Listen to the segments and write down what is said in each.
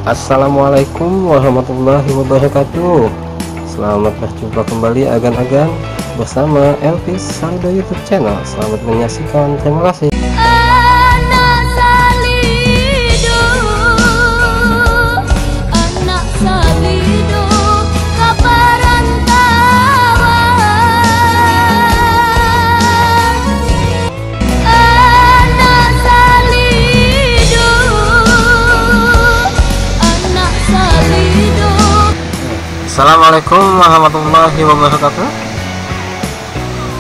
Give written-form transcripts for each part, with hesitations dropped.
Assalamualaikum warahmatullahi wabarakatuh. Selamat berjumpa kembali agan-agan bersama Elvis Salido YouTube channel. Selamat menyaksikan, terima kasih. Assalamualaikum warahmatullahi wabarakatuh.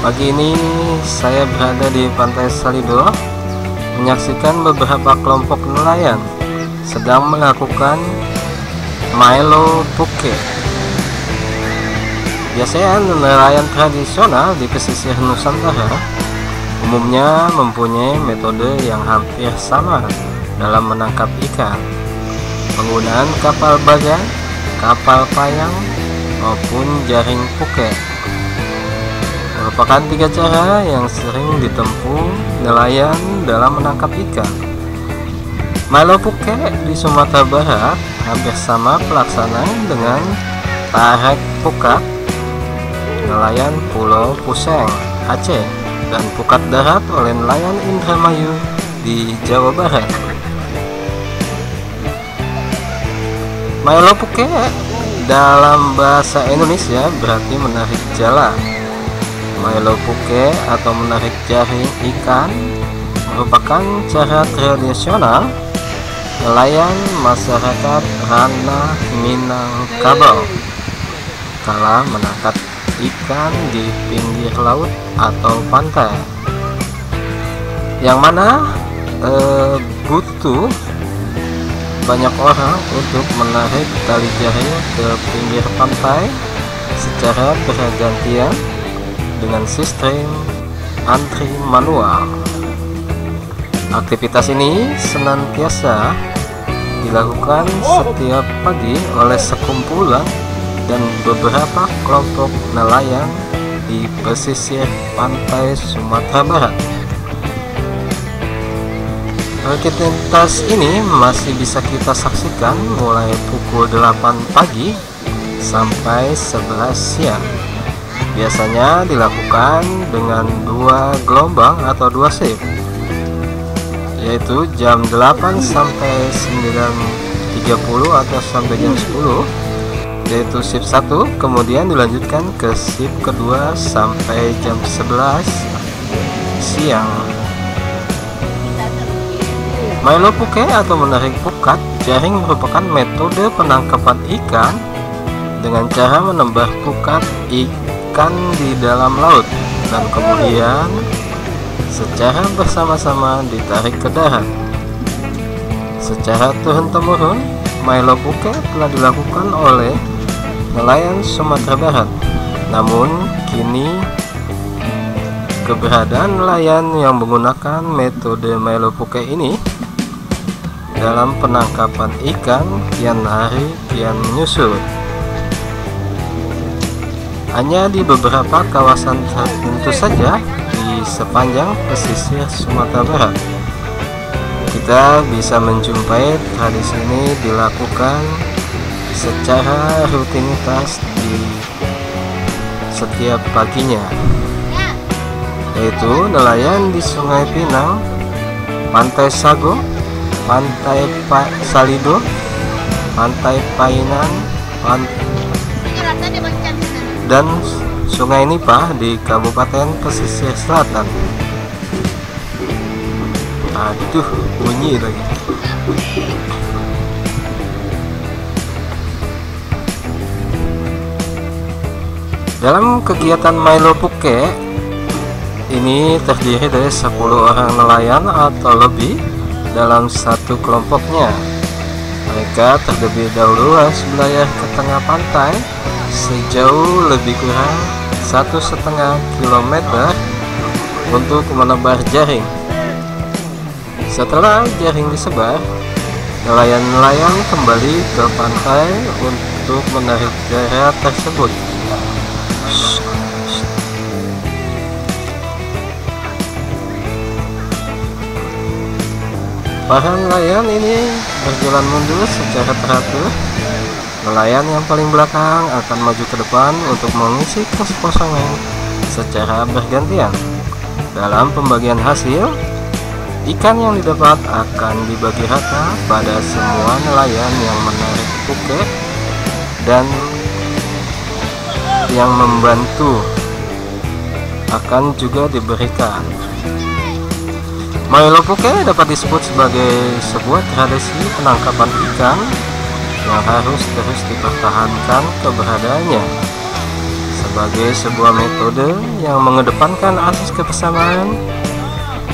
Pagi ini saya berada di Pantai Salido, menyaksikan beberapa kelompok nelayan sedang melakukan Milo Puke. Biasanya nelayan tradisional di pesisir Nusantara umumnya mempunyai metode yang hampir sama dalam menangkap ikan. Penggunaan kapal bagan, kapal payang, maupun jaring puke merupakan tiga cara yang sering ditempuh nelayan dalam menangkap ikan. Milo Puke di Sumatera Barat hampir sama pelaksanaan dengan tarik pukat nelayan Pulau Puseng, Aceh, dan pukat darat oleh nelayan Indramayu di Jawa Barat. Milo Puke dalam bahasa Indonesia berarti menarik jala. Milo Puke atau menarik jaring ikan merupakan cara tradisional nelayan masyarakat Ranah Minangkabau kala menangkap ikan di pinggir laut atau pantai, yang mana butuh banyak orang untuk menarik tali jaring ke pinggir pantai secara bergantian dengan sistem antri manual. Aktivitas ini senantiasa dilakukan setiap pagi oleh sekumpulan dan beberapa kelompok nelayan di pesisir pantai Sumatera Barat. Aktivitas ini masih bisa kita saksikan mulai pukul 8 pagi sampai 11 siang. Biasanya dilakukan dengan dua gelombang atau dua shift, yaitu jam 8 sampai 9.30 atau sampai jam 10, yaitu shift 1, kemudian dilanjutkan ke shift kedua sampai jam 11 siang. Milo Puke atau menarik pukat jaring merupakan metode penangkapan ikan dengan cara menembak pukat ikan di dalam laut dan kemudian secara bersama-sama ditarik ke darat. Secara turun-temurun, Milo Puke telah dilakukan oleh nelayan Sumatera Barat. Namun kini keberadaan nelayan yang menggunakan metode Milo Puke ini dalam penangkapan ikan kian hari kian menyusut. Hanya di beberapa kawasan tertentu saja di sepanjang pesisir Sumatera Barat kita bisa menjumpai tradisi ini dilakukan secara rutinitas di setiap paginya, yaitu nelayan di Sungai Pinang, Pantai Sago, Pantai Salido, Pantai Painan, dan Sungai Nipah di Kabupaten Pesisir Selatan. Aduh, bunyi lagi. Dalam kegiatan Milo Puke ini terdiri dari 10 orang nelayan atau lebih dalam satu kelompoknya. Mereka terlebih dahulu harus berlayar ke tengah pantai sejauh lebih kurang 1,5 kilometer untuk menebar jaring. Setelah jaring disebar, nelayan-nelayan kembali ke pantai untuk menarik jaring tersebut. Para nelayan ini berjalan mundur secara teratur. Nelayan yang paling belakang akan maju ke depan untuk mengisi kosongan secara bergantian. Dalam pembagian hasil, ikan yang didapat akan dibagi rata pada semua nelayan yang menarik puke dan yang membantu akan juga diberikan. Maelo puke dapat disebut sebagai sebuah tradisi penangkapan ikan yang harus terus dipertahankan keberadaannya sebagai sebuah metode yang mengedepankan asas kebersamaan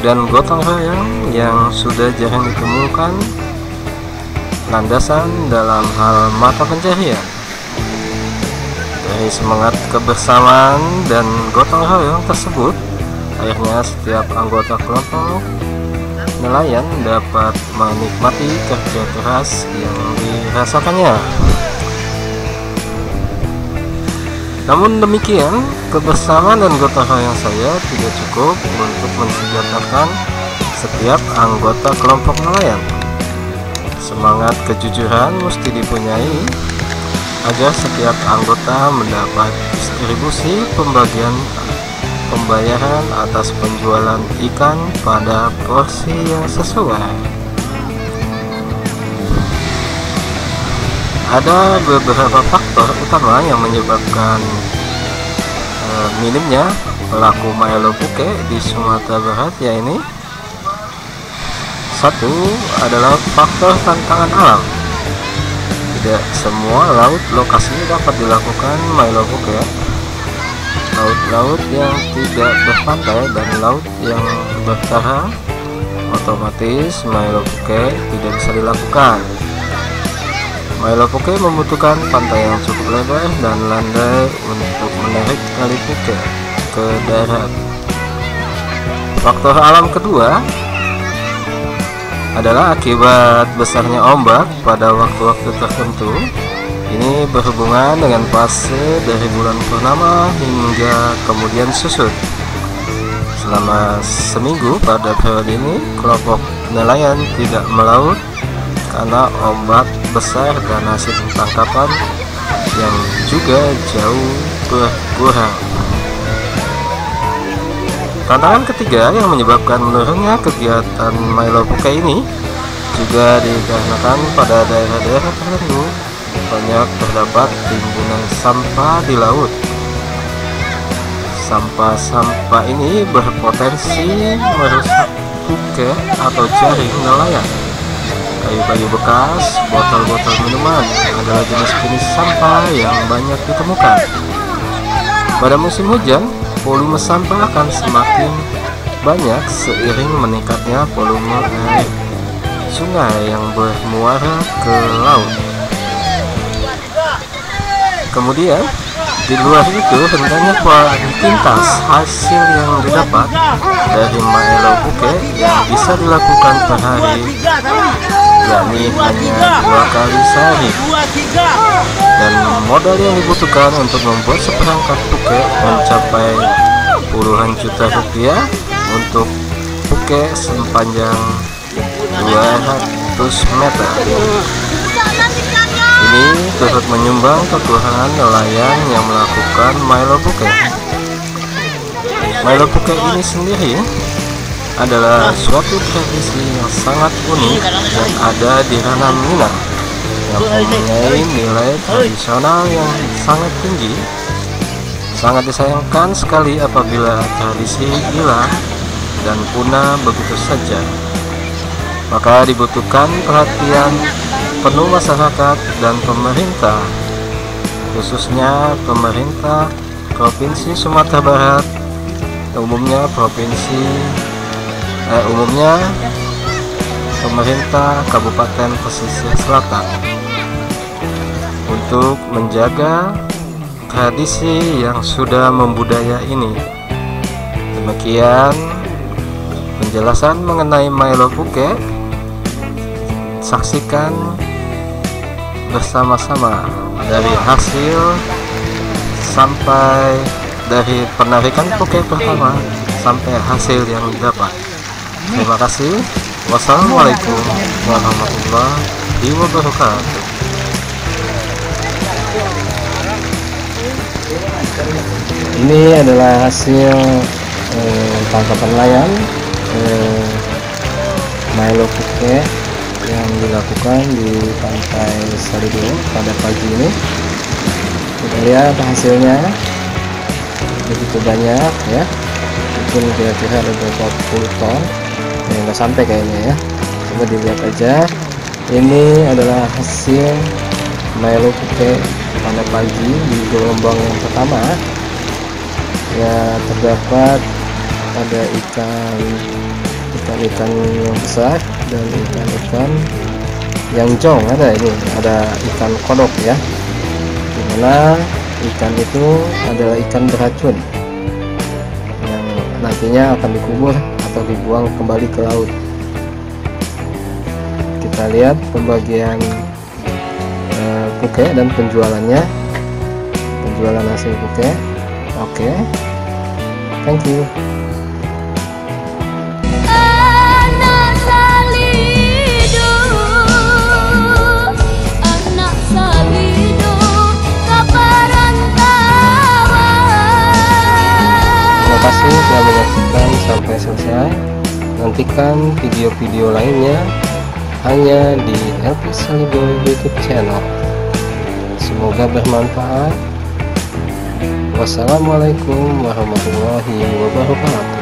dan gotong royong yang sudah jarang ditemukan landasan dalam hal mata pencarian. Dari semangat kebersamaan dan gotong royong tersebut, akhirnya setiap anggota kelompok nelayan dapat menikmati kerja keras yang dirasakannya. Namun demikian, kebersamaan dan gotong royong saya tidak cukup untuk mensejahterakan setiap anggota kelompok nelayan. Semangat kejujuran mesti dipunyai agar setiap anggota mendapat distribusi pembayaran atas penjualan ikan pada porsi yang sesuai. Ada beberapa faktor utama yang menyebabkan minimnya pelaku maelo puke di Sumatera Barat, yaitu satu adalah faktor tantangan alam. Tidak semua laut lokasi dapat dilakukan maelo puke. Laut-laut yang tidak berpantai dan laut yang berkarang, otomatis maelo puke tidak bisa dilakukan. Maelo puke membutuhkan pantai yang cukup lebar dan landai untuk menarik tali puke ke darat. Faktor alam kedua adalah akibat besarnya ombak pada waktu-waktu tertentu. Ini berhubungan dengan fase dari bulan purnama hingga kemudian susut. Selama seminggu pada periode ini, kelompok nelayan tidak melaut karena ombak besar dan hasil tangkapan yang juga jauh berkurang. Tantangan ketiga yang menyebabkan menurunnya kegiatan maelo puke ini juga dikarenakan pada daerah-daerah tertentu banyak terdapat timbunan sampah di laut. Sampah-sampah ini berpotensi merusak puke atau jaring nelayan. Kayu-kayu bekas, botol-botol minuman adalah jenis-jenis sampah yang banyak ditemukan. Pada musim hujan, volume sampah akan semakin banyak seiring meningkatnya volume air sungai yang bermuara ke laut. Kemudian, di luar itu hendaknya kuantitas hasil yang didapat dari maelo puke yang bisa dilakukan per hari, yakni hanya 2 kali sehari, dan modal yang dibutuhkan untuk membuat seperangkat puke mencapai puluhan juta rupiah untuk puke sepanjang 200 meter. Ini turut menyumbang kekurangan nelayan yang melakukan maelo puke. Maelo puke ini sendiri adalah suatu tradisi yang sangat unik dan ada di ranah Minang yang mempunyai nilai tradisional yang sangat tinggi. Sangat disayangkan sekali apabila tradisi hilang dan punah begitu saja. Maka dibutuhkan perhatian penuh masyarakat dan pemerintah, khususnya pemerintah Provinsi Sumatera Barat, umumnya pemerintah Kabupaten Pesisir Selatan, untuk menjaga tradisi yang sudah membudaya ini. Demikian penjelasan mengenai maelo puke. Saksikan bersama-sama dari hasil sampai dari penarikan puke pertama sampai hasil yang didapat. Terima kasih. Wassalamualaikum warahmatullahi wabarakatuh. Ini adalah hasil tangkapan layang Milo Puke yang dilakukan di pantai Salido pada pagi ini. Kita lihat hasilnya begitu banyak ya, mungkin kira-kira ada beberapa puluh ton ya, nggak sampai kayaknya ya. Coba dilihat aja, ini adalah hasil Milo Puke pada pagi di gelombang yang pertama ya. Terdapat ada ikan-ikan yang besar dan ikan-ikan yang jong, ada ikan kodok ya, dimana ikan itu adalah ikan beracun yang nantinya akan dikubur atau dibuang kembali ke laut. Kita lihat pembagian puke dan penjualan hasil puke. Oke, thank you. Terima kasih telah menyaksikan sampai selesai. Nantikan video-video lainnya hanya di LP Salido YouTube channel. Semoga bermanfaat. Wassalamualaikum warahmatullahi wabarakatuh.